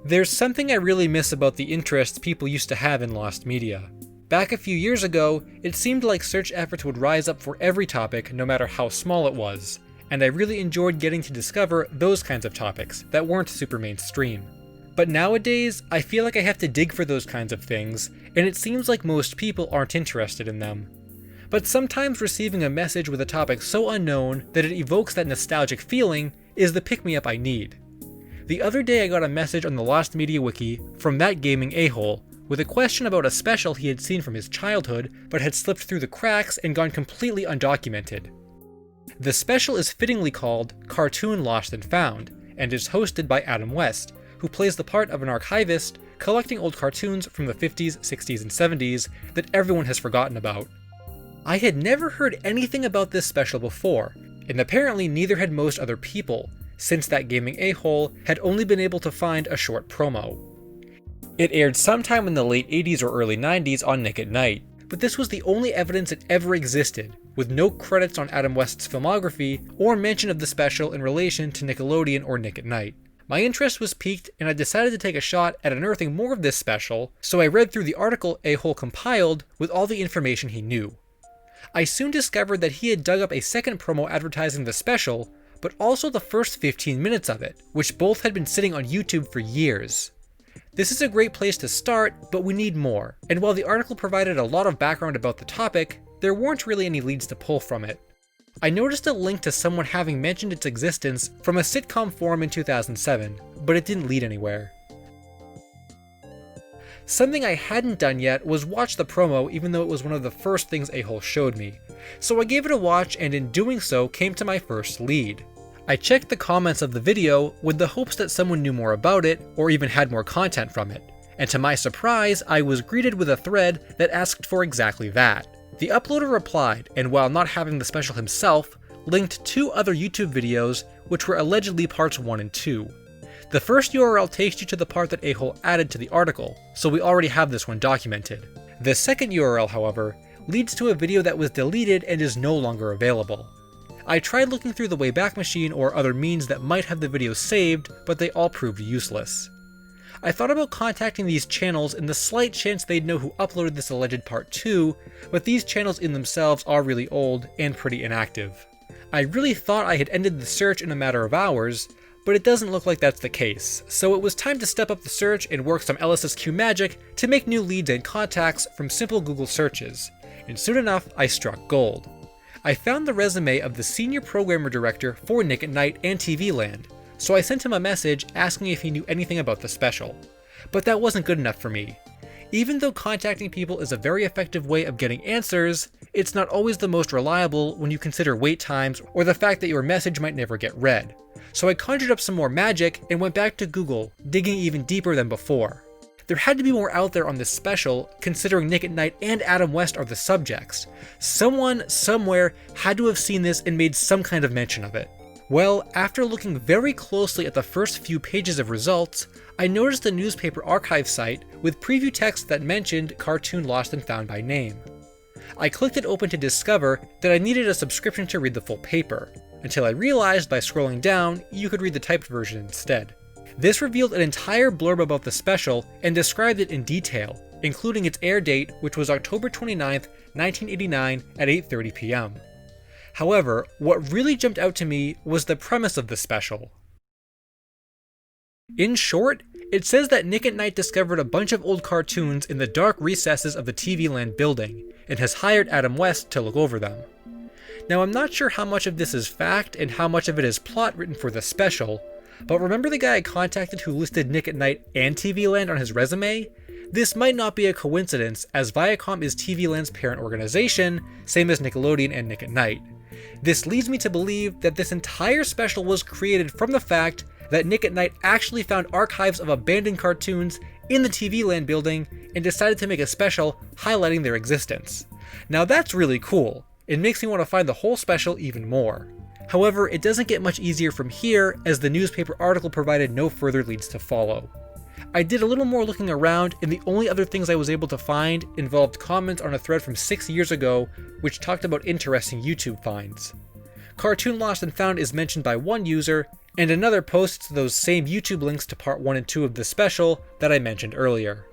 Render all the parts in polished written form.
There's something I really miss about the interests people used to have in lost media. Back a few years ago, it seemed like search efforts would rise up for every topic, no matter how small it was, and I really enjoyed getting to discover those kinds of topics that weren't super mainstream. But nowadays, I feel like I have to dig for those kinds of things, and it seems like most people aren't interested in them. But sometimes receiving a message with a topic so unknown that it evokes that nostalgic feeling is the pick-me-up I need. The other day I got a message on the Lost Media Wiki from that gaming a-hole with a question about a special he had seen from his childhood but had slipped through the cracks and gone completely undocumented. The special is fittingly called Cartoon Lost and Found, and is hosted by Adam West, who plays the part of an archivist collecting old cartoons from the 50s, 60s, and 70s that everyone has forgotten about. I had never heard anything about this special before, and apparently neither had most other people, since that gaming a-hole had only been able to find a short promo. It aired sometime in the late 80s or early 90s on Nick at Nite, but this was the only evidence it ever existed, with no credits on Adam West's filmography or mention of the special in relation to Nickelodeon or Nick at Nite. My interest was piqued, and I decided to take a shot at unearthing more of this special, so I read through the article a-hole compiled with all the information he knew. I soon discovered that he had dug up a second promo advertising the special, but also the first 15 minutes of it, which both had been sitting on YouTube for years. This is a great place to start, but we need more, and while the article provided a lot of background about the topic, there weren't really any leads to pull from it. I noticed a link to someone having mentioned its existence from a sitcom forum in 2007, but it didn't lead anywhere. Something I hadn't done yet was watch the promo, even though it was one of the first things a-hole showed me. So I gave it a watch, and in doing so came to my first lead. I checked the comments of the video with the hopes that someone knew more about it, or even had more content from it, and to my surprise, I was greeted with a thread that asked for exactly that. The uploader replied, and while not having the special himself, linked 2 other YouTube videos which were allegedly parts 1 and 2. The first URL takes you to the part that a-hole added to the article, so we already have this one documented. The second URL, however, leads to a video that was deleted and is no longer available. I tried looking through the Wayback Machine or other means that might have the video saved, but they all proved useless. I thought about contacting these channels in the slight chance they'd know who uploaded this alleged part 2, but these channels in themselves are really old and pretty inactive. I really thought I had ended the search in a matter of hours, but it doesn't look like that's the case, so it was time to step up the search and work some LSSQ magic to make new leads and contacts from simple Google searches, and soon enough I struck gold. I found the resume of the senior programmer director for Nick at Nite and TV Land, so I sent him a message asking if he knew anything about the special. But that wasn't good enough for me. Even though contacting people is a very effective way of getting answers, it's not always the most reliable when you consider wait times or the fact that your message might never get read. So I conjured up some more magic and went back to Google, digging even deeper than before. There had to be more out there on this special, considering Nick at Nite and Adam West are the subjects. Someone, somewhere, had to have seen this and made some kind of mention of it. Well, after looking very closely at the first few pages of results, I noticed the newspaper archive site with preview text that mentioned Cartoon Lost and Found by name. I clicked it open to discover that I needed a subscription to read the full paper, until I realized by scrolling down you could read the typed version instead. This revealed an entire blurb about the special and described it in detail, including its air date, which was October 29th, 1989 at 8:30 p.m. However, what really jumped out to me was the premise of the special. In short, it says that Nick at Nite discovered a bunch of old cartoons in the dark recesses of the TV Land building, and has hired Adam West to look over them. Now I'm not sure how much of this is fact and how much of it is plot written for the special, but remember the guy I contacted who listed Nick at Nite and TV Land on his resume? This might not be a coincidence, as Viacom is TV Land's parent organization, same as Nickelodeon and Nick at Nite. This leads me to believe that this entire special was created from the fact that Nick at Nite actually found archives of abandoned cartoons in the TV Land building and decided to make a special highlighting their existence. Now that's really cool. It makes me want to find the whole special even more. However, it doesn't get much easier from here, as the newspaper article provided no further leads to follow. I did a little more looking around, and the only other things I was able to find involved comments on a thread from 6 years ago which talked about interesting YouTube finds. Cartoon Lost and Found is mentioned by one user, and another posts those same YouTube links to part 1 and 2 of this special that I mentioned earlier.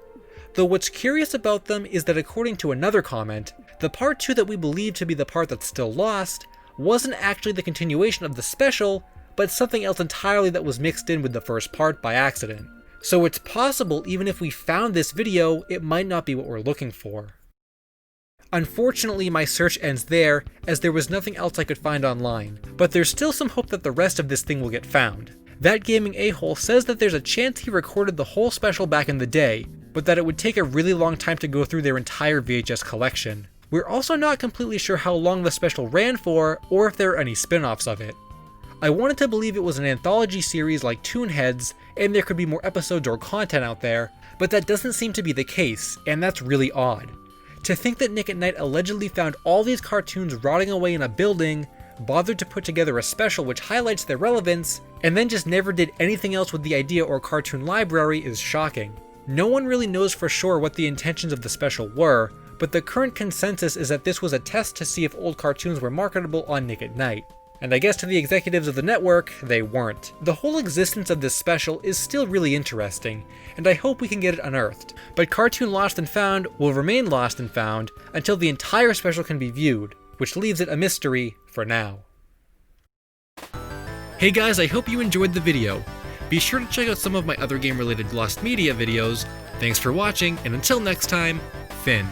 Though what's curious about them is that according to another comment, the part 2 that we believe to be the part that's still lost wasn't actually the continuation of the special, but something else entirely that was mixed in with the first part by accident. So it's possible even if we found this video, it might not be what we're looking for. Unfortunately, my search ends there, as there was nothing else I could find online, but there's still some hope that the rest of this thing will get found. That Gaming A-hole says that there's a chance he recorded the whole special back in the day, but that it would take a really long time to go through their entire VHS collection. We're also not completely sure how long the special ran for, or if there are any spin-offs of it. I wanted to believe it was an anthology series like Toonheads, and there could be more episodes or content out there, but that doesn't seem to be the case, and that's really odd. To think that Nick at Nite allegedly found all these cartoons rotting away in a building, bothered to put together a special which highlights their relevance, and then just never did anything else with the idea or cartoon library is shocking. No one really knows for sure what the intentions of the special were, but the current consensus is that this was a test to see if old cartoons were marketable on Nick at Nite. And I guess to the executives of the network, they weren't. The whole existence of this special is still really interesting, and I hope we can get it unearthed. But Cartoon Lost and Found will remain lost and found until the entire special can be viewed, which leaves it a mystery for now. Hey guys, I hope you enjoyed the video. Be sure to check out some of my other game-related Lost Media videos. Thanks for watching, and until next time, Finn.